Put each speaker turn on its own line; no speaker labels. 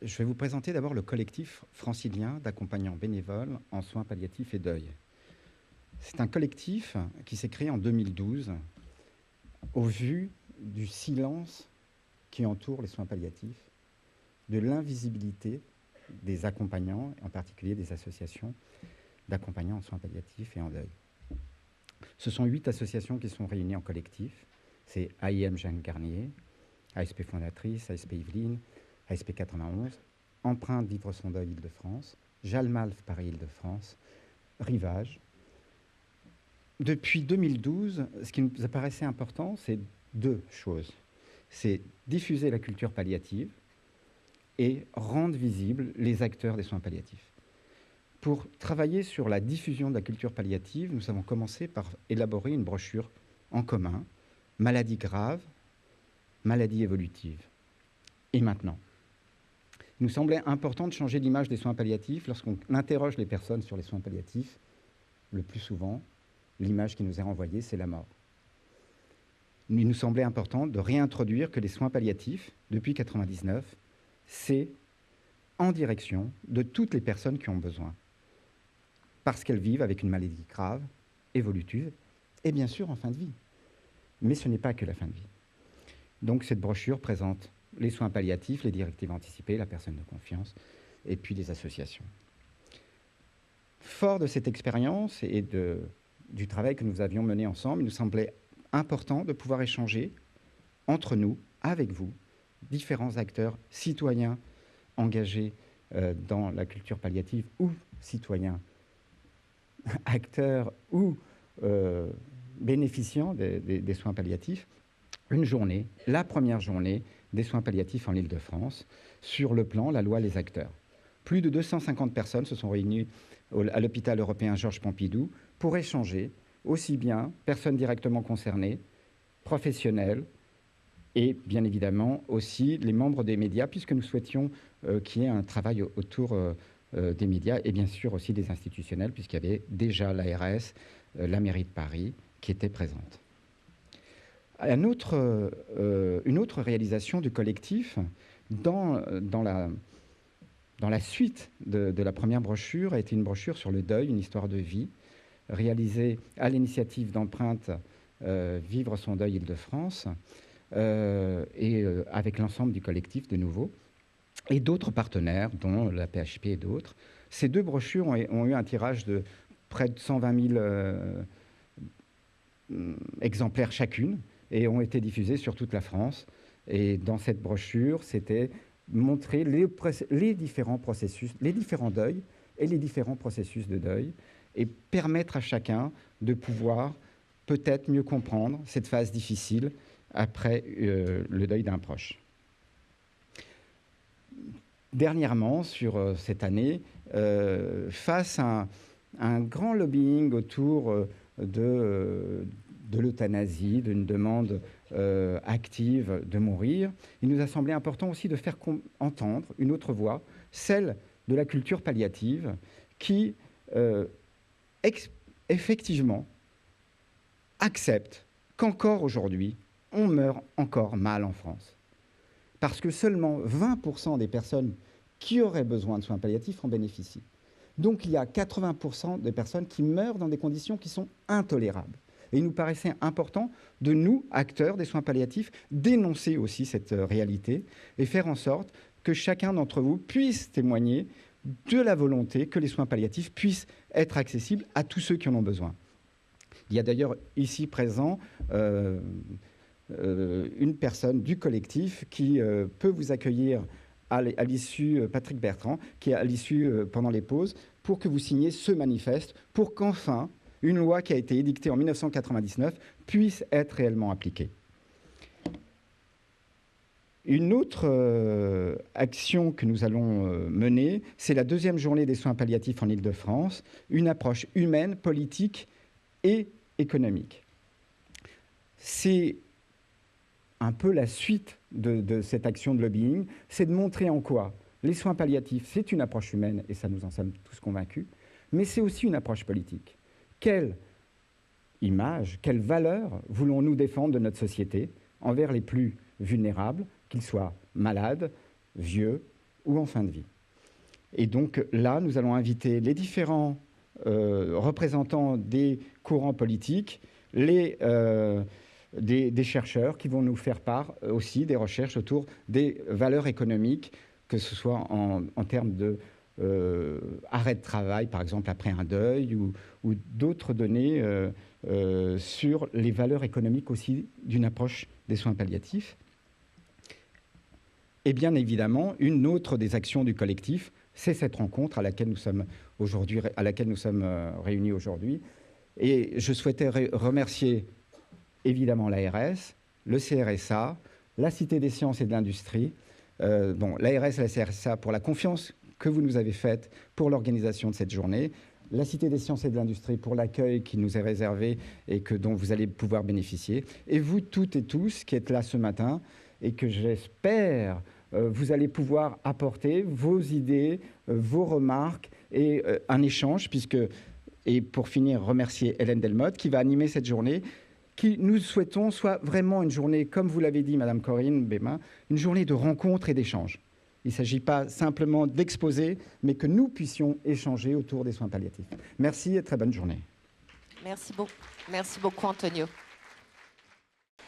Je vais vous présenter d'abord le collectif francilien d'accompagnants bénévoles en soins palliatifs et deuil. C'est un collectif qui s'est créé en 2012 au vu du silence qui entoure les soins palliatifs, de l'invisibilité des accompagnants, en particulier des associations d'accompagnants en soins palliatifs et en deuil. Ce sont 8 associations qui sont réunies en collectif. C'est AIM Jeanne Garnier, ASP Fondatrice, ASP Yvelines, ASP 91, Empreinte Vivre son deuil Île-de-France, Jalmalf Paris Île-de-France, Rivage. Depuis 2012, ce qui nous apparaissait important, c'est 2 choses. C'est diffuser la culture palliative et rendre visibles les acteurs des soins palliatifs. Pour travailler sur la diffusion de la culture palliative, nous avons commencé par élaborer une brochure en commun, maladies graves, maladies évolutives. Et maintenant, il nous semblait important de changer l'image des soins palliatifs. Lorsqu'on interroge les personnes sur les soins palliatifs, le plus souvent, l'image qui nous est renvoyée, c'est la mort. Il nous semblait important de réintroduire que les soins palliatifs, depuis 1999, c'est en direction de toutes les personnes qui ont besoin, parce qu'elles vivent avec une maladie grave, évolutive, et bien sûr en fin de vie. Mais ce n'est pas que la fin de vie. Donc cette brochure présente les soins palliatifs, les directives anticipées, la personne de confiance, et puis les associations. Fort de cette expérience et du travail que nous avions mené ensemble, il nous semblait important de pouvoir échanger entre nous, avec vous, différents acteurs citoyens engagés dans la culture palliative ou citoyens acteurs ou bénéficiants des soins palliatifs, une journée, la première journée des soins palliatifs en Île-de-France, sur le plan La loi les acteurs. Plus de 250 personnes se sont réunies à l'hôpital européen Georges Pompidou pour échanger, aussi bien personnes directement concernées, professionnels, et bien évidemment aussi les membres des médias, puisque nous souhaitions qu'il y ait un travail autour des médias et bien sûr aussi des institutionnels, puisqu'il y avait déjà l'ARS, la mairie de Paris, qui était présente. Une autre réalisation du collectif, dans la suite de la première brochure, a été une brochure sur le deuil, une histoire de vie, réalisée à l'initiative d'Empreinte Vivre son deuil Île-de-France, et avec l'ensemble du collectif de nouveau, et d'autres partenaires, dont la PHP et d'autres. Ces 2 brochures ont eu un tirage de près de 120 000 exemplaires chacune, et ont été diffusées sur toute la France. Et dans cette brochure, c'était montrer les différents processus, les différents deuils et les différents processus de deuil, et permettre à chacun de pouvoir peut-être mieux comprendre cette phase difficile après le deuil d'un proche. Dernièrement, sur cette année, face à un grand lobbying autour de l'euthanasie, d'une demande active de mourir, il nous a semblé important aussi de faire entendre une autre voix, celle de la culture palliative, qui effectivement accepte qu'encore aujourd'hui, on meurt encore mal en France. Parce que seulement 20% des personnes qui auraient besoin de soins palliatifs en bénéficient. Donc il y a 80% des personnes qui meurent dans des conditions qui sont intolérables. Et il nous paraissait important de nous, acteurs des soins palliatifs, dénoncer aussi cette réalité et faire en sorte que chacun d'entre vous puisse témoigner de la volonté que les soins palliatifs puissent être accessibles à tous ceux qui en ont besoin. Il y a d'ailleurs ici présent une personne du collectif qui peut vous accueillir à l'issue, Patrick Bertrand, qui est à l'issue pendant les pauses, pour que vous signiez ce manifeste, pour qu'enfin, une loi qui a été édictée en 1999 puisse être réellement appliquée. Une autre action que nous allons mener, c'est la 2e journée des soins palliatifs en Île-de-France, une approche humaine, politique et économique. C'est un peu la suite de cette action de lobbying, c'est de montrer en quoi les soins palliatifs, c'est une approche humaine, et ça nous en sommes tous convaincus, mais c'est aussi une approche politique. Quelle image, quelle valeur voulons-nous défendre de notre société envers les plus vulnérables, qu'ils soient malades, vieux, ou en fin de vie. Et donc là, nous allons inviter les différents représentants des courants politiques, des chercheurs qui vont nous faire part aussi des recherches autour des valeurs économiques, que ce soit en termes de arrêt de travail, par exemple, après un deuil, ou d'autres données sur les valeurs économiques aussi d'une approche des soins palliatifs. Et bien évidemment, une autre des actions du collectif, c'est cette rencontre à laquelle nous sommes réunis aujourd'hui. Et je souhaitais remercier évidemment l'ARS, le CRSA, la Cité des sciences et de l'industrie, l'ARS et la CRSA pour la confiance que vous nous avez faite pour l'organisation de cette journée, la Cité des sciences et de l'industrie pour l'accueil qui nous est réservé et dont vous allez pouvoir bénéficier, et vous toutes et tous qui êtes là ce matin et que j'espère vous allez pouvoir apporter vos idées, vos remarques et un échange, et pour finir, remercier Hélène Delmotte qui va animer cette journée, qui, nous souhaitons, soit vraiment une journée, comme vous l'avez dit, Madame Corinne Bémin, une journée de rencontre et d'échange. Il ne s'agit pas simplement d'exposer, mais que nous puissions échanger autour des soins palliatifs. Merci et très bonne journée.
Merci beaucoup, Antonio.